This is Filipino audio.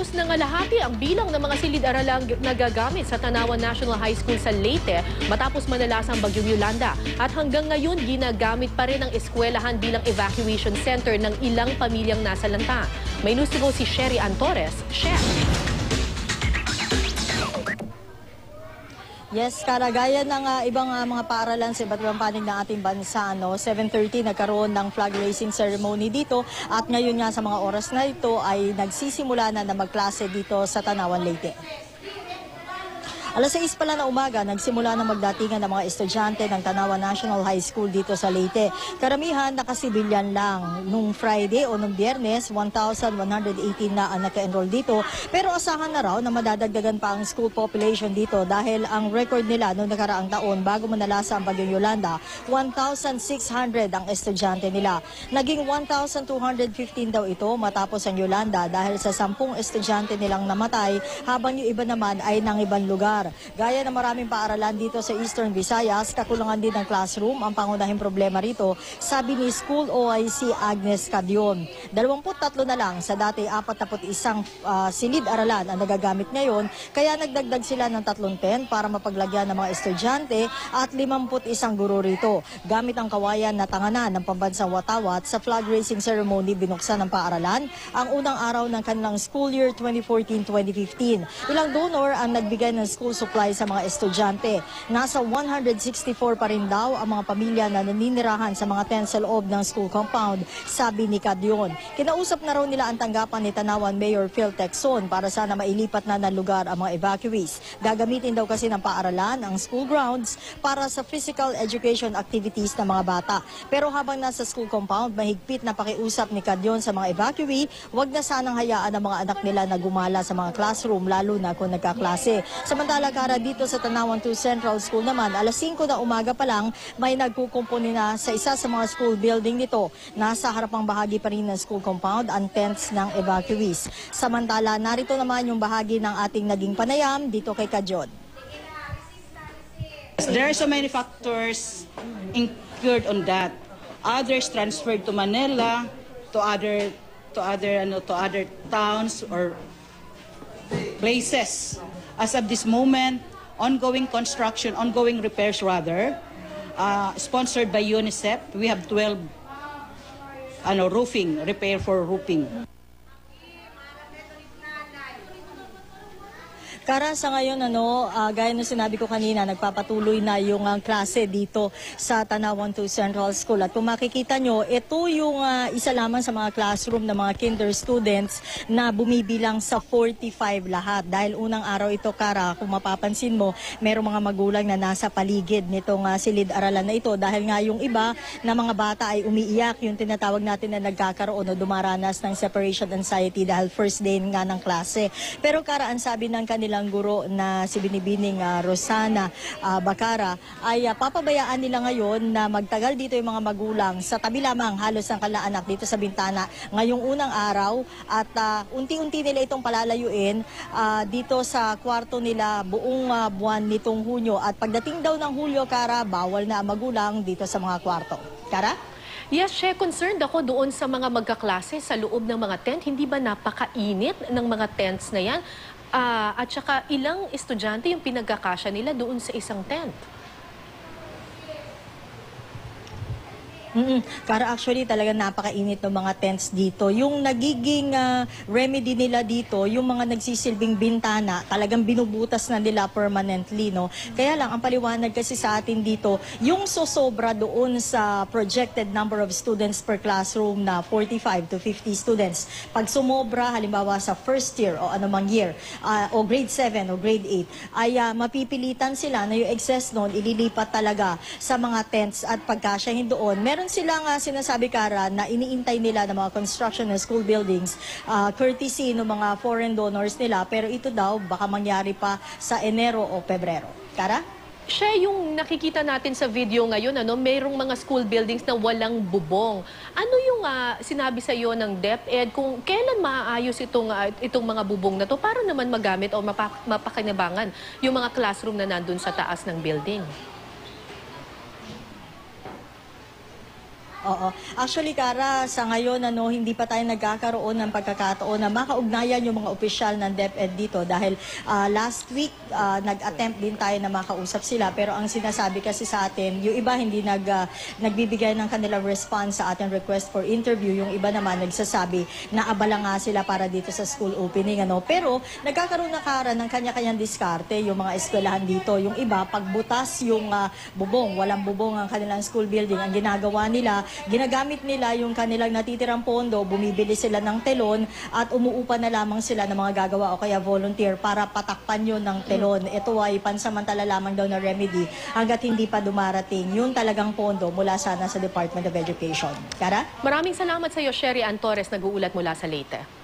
Halos nangalahati ang bilang ng mga silid-aralang nagagamit sa Tanawan National High School sa Leyte matapos manalasang bagyong Yolanda. At hanggang ngayon, ginagamit pa rin ang eskwelahan bilang evacuation center ng ilang pamilyang nasa lanta. May news to go si Sherry Ann Torres. Chef! Yes, karagaya ng ibang mga paaralan sa iba't ibang panig ng ating bansa, 7:30 nagkaroon ng flag raising ceremony dito at ngayon nga sa mga oras na ito ay nagsisimula na magklase dito sa Tanawan, Leyte. Alas 6 pala na umaga, nagsimula na magdatingan ng mga estudyante ng Tanawan National High School dito sa Leyte. Karamihan nakasibilyan lang. Nung Friday o nung Biyernes, 1,118 na ang naka-enroll dito. Pero asahan na raw na madadagdagan pa ang school population dito dahil ang record nila noong nakaraang taon bago manalasa ang bagyong Yolanda, 1,600 ang estudyante nila. Naging 1,215 daw ito matapos ang Yolanda dahil sa 10 estudyante nilang namatay habang yung iba naman ay nang ibang lugar. Gaya ng maraming paaralan dito sa Eastern Visayas, kakulangan din ng classroom ang pangunahing problema rito, sabi ni School OIC Agnes Cadion. 23 na lang sa dati 41 silid-aralan ang nagagamit ngayon, kaya nagdagdag sila ng 3 tent para mapaglagyan ng mga estudyante at 51 guro rito. Gamit ang kawayan na tanganan ng pambansang watawat sa flag raising ceremony binuksan ng paaralan ang unang araw ng kanilang school year 2014-2015. Ilang donor ang nagbigay ng school supply sa mga estudyante. Nasa 164 pa rin daw ang mga pamilya na naninirahan sa mga tent sa loob ng school compound, sabi ni Cadion. Kinausap na raw nila ang tanggapan ni Tanawan Mayor Phil Texon para sana mailipat na ng lugar ang mga evacuees. Gagamitin daw kasi ng paaralan ang school grounds para sa physical education activities ng mga bata. Pero habang nasa school compound, mahigpit na pakiusap ni Cadion sa mga evacuee, wag na sanang hayaan ang mga anak nila na gumala sa mga classroom lalo na kung nagkaklase. Samantala, Kara, dito sa Tanawan 2 Central School naman, alas 5 na umaga pa lang, may nagkukumpuni na sa isa sa mga school building nito. Nasa harapang bahagi pa rin ng school compound ang tents ng evacuees. Samantala, narito naman yung bahagi ng ating naging panayam dito kay Kajod. There are so many factors incurred on that. Others transferred to Manila, to other towns or places. As of this moment, ongoing repairs rather, sponsored by UNICEF. We have 12 repair for roofing. Kara, sa ngayon, gaya ng sinabi ko kanina, nagpapatuloy na yung klase dito sa Tanawan 2 Central School. At kung makikita nyo, ito yung isa lamang sa mga classroom ng mga kinder students na bumibilang sa 45 lahat. Dahil unang araw ito, Kara, kung mapapansin mo, merong mga magulang na nasa paligid nitong silid-aralan na ito. Dahil nga yung iba na mga bata ay umiiyak, yung tinatawag natin na nagkakaroon o dumaranas ng separation anxiety dahil first day nga ng klase. Pero Kara, ang sabi ng kanila guro na si Binibining Rosana Bacara ay papabayaan nila ngayon na magtagal dito yung mga magulang sa tabi lamang halos ng kalaanak dito sa bintana ngayong unang araw at unti-unti nila itong palalayuin dito sa kwarto nila buong buwan nitong Hunyo at pagdating daw ng Hulyo, Kara, bawal na ang magulang dito sa mga kwarto. Kara? Yes, She, concerned ako doon sa mga magkaklase sa loob ng mga tent. Hindi ba napakainit ng mga tents na yan? At saka ilang estudyante yung pinagkakasya nila doon sa isang tent? Kara, actually talaga napakainit ng mga tents dito. Yung nagiging remedy nila dito, yung mga nagsisilbing bintana, talagang binubutas na nila permanently, no? Kaya lang, ang paliwanag kasi sa atin dito, yung sosobra doon sa projected number of students per classroom na 45 to 50 students. Pag sumobra, halimbawa sa first year o anumang year, o grade 7 o grade 8, ay mapipilitan sila na yung excess noon, ililipat talaga sa mga tents at pagkasyahin doon. Meron silang sinasabi, Kara, na iniintay nila ng mga construction ng school buildings courtesy ng mga foreign donors nila, pero ito daw baka mangyari pa sa Enero o Pebrero. Kara? Siya yung nakikita natin sa video ngayon, mayroong mga school buildings na walang bubong. Ano yung sinabi sa iyo ng DepEd kung kailan maaayos itong mga bubong na to para naman magamit o mapakinabangan yung mga classroom na nandun sa taas ng building? Oo. Actually, Kara, sa ngayon, hindi pa tayo nagkakaroon ng pagkakataon na makaugnayan yung mga opisyal ng DepEd dito dahil last week, nag-attempt din tayo na makausap sila. Pero ang sinasabi kasi sa atin, yung iba hindi nagbibigay ng kanilang response sa ating request for interview. Yung iba naman nagsasabi na abala nga sila para dito sa school opening. Pero nagkakaroon na, Kara, ng kanya-kanyang diskarte yung mga eskwelahan dito. Yung iba, pagbutas yung bubong, walang bubong ang kanilang school building, ang ginagawa nila, ginagamit nila yung kanilang natitirang pondo, bumibili sila ng telon at umuupa na lamang sila ng mga gagawa o kaya volunteer para patakpan yun ng telon. Ito ay pansamantala lamang daw na remedy hanggat hindi pa dumarating yung talagang pondo mula sana sa Department of Education. Kara? Maraming salamat sa iyo, Sherry Ann Torres, nag-uulat mula sa Leyte.